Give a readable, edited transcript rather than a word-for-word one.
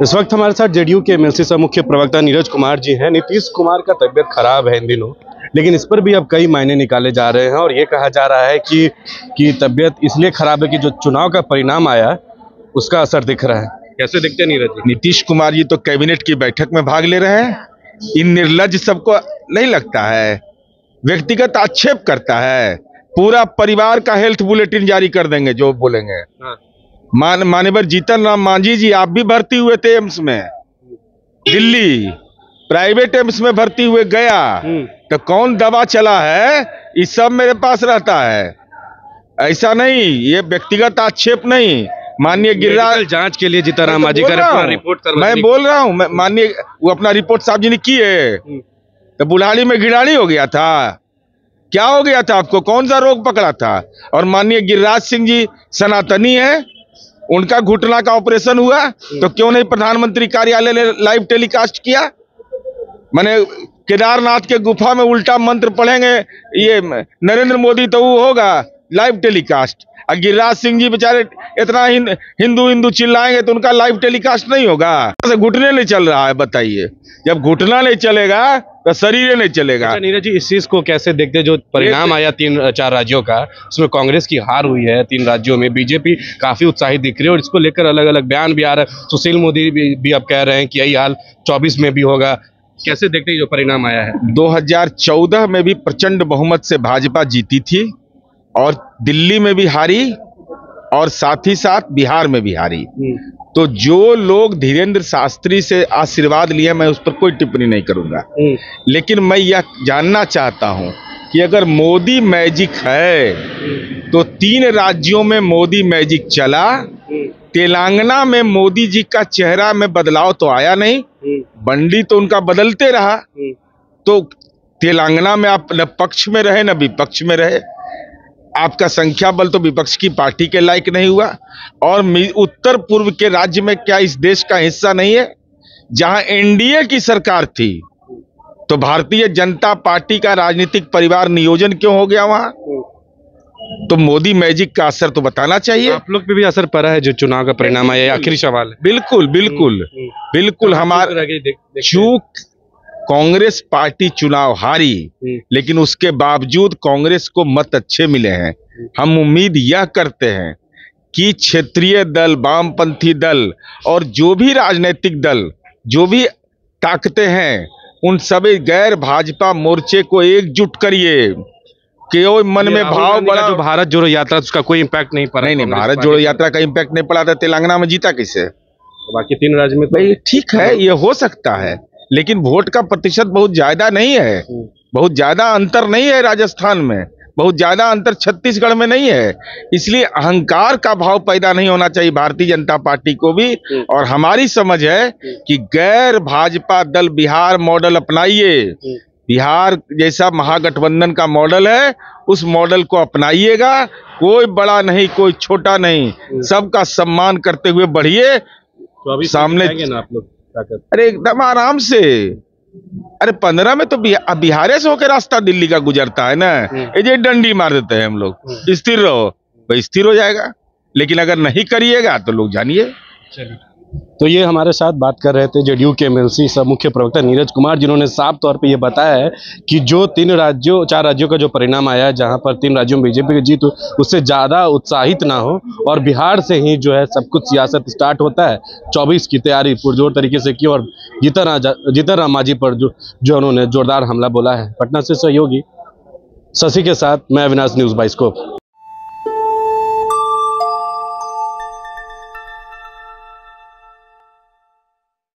इस वक्त हमारे साथ जेडीयू के एमएलसी सह मुख्य प्रवक्ता नीरज कुमार जी हैं। नीतीश कुमार का तबीयत खराब है इन दिनों, लेकिन इस पर भी अब कई मायने निकाले जा रहे हैं और ये कहा जा रहा है कि तबीयत इसलिए खराब है कि जो चुनाव का परिणाम आया उसका असर दिख रहा है। कैसे दिखते हैं नीरज जी? नीतीश कुमार जी तो कैबिनेट की बैठक में भाग ले रहे हैं। इन निर्लज सबको नहीं लगता है, व्यक्तिगत आक्षेप करता है, पूरा परिवार का हेल्थ बुलेटिन जारी कर देंगे जो बोलेंगे। माननीय जीतन राम मांझी जी, आप भी भर्ती हुए थे एम्स में, दिल्ली प्राइवेट एम्स में भर्ती हुए गया, तो कौन दवा चला है ये सब मेरे पास रहता है। ऐसा नहीं, ये व्यक्तिगत आक्षेप नहीं। माननीय गिरिराज जांच के लिए जीतन राम मांझी का रिपोर्ट मैं बोल रहा हूँ, माननीय वो अपना रिपोर्ट साहब जी ने की है, तो बुढ़ाड़ी में गिड़ाड़ी हो गया था, क्या हो गया था आपको, कौन सा रोग पकड़ा था? और माननीय गिरिराज सिंह जी सनातनी है, उनका घुटना का ऑपरेशन हुआ तो क्यों नहीं प्रधानमंत्री कार्यालय ने लाइव टेलीकास्ट किया? माने केदारनाथ के गुफा में उल्टा मंत्र पढ़ेंगे ये नरेंद्र मोदी तो वो होगा लाइव टेलीकास्ट, और गिरिराज सिंह जी बेचारे इतना हिंदू हिंदू चिल्लाएंगे तो उनका लाइव टेलीकास्ट नहीं होगा। घुटने नहीं चल रहा है, बताइए, जब घुटना नहीं चलेगा तो शरीर नहीं चलेगा। नीरज जी, इस चीज को कैसे देखते हैं? जो परिणाम आया 3-4 राज्यों का, उसमें कांग्रेस की हार हुई है 3 राज्यों में, बीजेपी काफी उत्साहित दिख रही है और इसको लेकर अलग अलग बयान भी आ रहा है। सुशील मोदी भी अब कह रहे हैं कि यही हाल 24 में भी होगा। कैसे देखते हैं जो परिणाम आया है? 2014 में भी प्रचंड बहुमत से भाजपा जीती थी और दिल्ली में भी हारी और साथ ही साथ बिहार में भी हारी। तो जो लोग धीरेन्द्र शास्त्री से आशीर्वाद लिए, मैं उस पर कोई टिप्पणी नहीं करूंगा, लेकिन मैं यह जानना चाहता हूं कि अगर मोदी मैजिक है तो 3 राज्यों में मोदी मैजिक चला, तेलंगाना में मोदी जी का चेहरा में बदलाव तो आया नहीं, बंडी तो उनका बदलते रहा, तो तेलंगाना में आप न पक्ष में रहे न विपक्ष में रहे, आपका संख्या बल तो विपक्ष की पार्टी के लायक नहीं हुआ। और उत्तर पूर्व के राज्य में क्या इस देश का हिस्सा नहीं है जहां एनडीए की सरकार थी, तो भारतीय जनता पार्टी का राजनीतिक परिवार नियोजन क्यों हो गया वहां? तो मोदी मैजिक का असर तो बताना चाहिए। आप लोग पे भी असर पड़ा है जो चुनाव का परिणाम आया? आखिरी सवाल है। बिल्कुल बिल्कुल बिल्कुल, हमारे चूक कांग्रेस पार्टी चुनाव हारी, लेकिन उसके बावजूद कांग्रेस को मत अच्छे मिले हैं। हम उम्मीद यह करते हैं कि क्षेत्रीय दल, वामपंथी दल और जो भी राजनीतिक दल, जो भी ताकतें हैं, उन सभी गैर भाजपा मोर्चे को एकजुट करिए कि वो मन में भाव बड़ा। जो भारत जोड़ो यात्रा, उसका कोई इम्पैक्ट नहीं पड़ा? नहीं, भारत जोड़ो यात्रा का इम्पैक्ट नहीं पड़ा था। तेलंगाना में जीता कैसे? बाकी 3 राज्य में तो ठीक है, ये हो सकता है, लेकिन वोट का प्रतिशत बहुत ज्यादा नहीं है, बहुत ज्यादा अंतर नहीं है। राजस्थान में बहुत ज्यादा अंतर छत्तीसगढ़ में नहीं है, इसलिए अहंकार का भाव पैदा नहीं होना चाहिए भारतीय जनता पार्टी को भी। और हमारी समझ है कि गैर भाजपा दल बिहार मॉडल अपनाइए, बिहार जैसा महागठबंधन का मॉडल है, उस मॉडल को अपनाइएगा। कोई बड़ा नहीं, कोई छोटा नहीं, सबका सम्मान करते हुए बढ़िए। सामने आप लोग अरे एकदम आराम से, अरे 15 में तो बिहार से होकर रास्ता दिल्ली का गुजरता है ना, ये डंडी मार देते हैं हम लोग। स्थिर रहो, भाई स्थिर हो जाएगा, लेकिन अगर नहीं करिएगा तो लोग जानिए। तो ये हमारे साथ बात कर रहे थे जेडीयू के एमएलसी सह मुख्य प्रवक्ता नीरज कुमार, जिन्होंने साफ तौर पे ये बताया है कि जो 4 राज्यों का जो परिणाम आया है, जहां पर 3 राज्यों में बीजेपी की जीत, उससे ज़्यादा उत्साहित ना हो और बिहार से ही जो है सब कुछ सियासत स्टार्ट होता है। 24 की तैयारी पुरजोर तरीके से की और जीतन राम मांझी पर जो उन्होंने जोरदार हमला बोला है। पटना से सहयोगी शशि के साथ मैं अविनाश, न्यूज़ बाइस्कोप।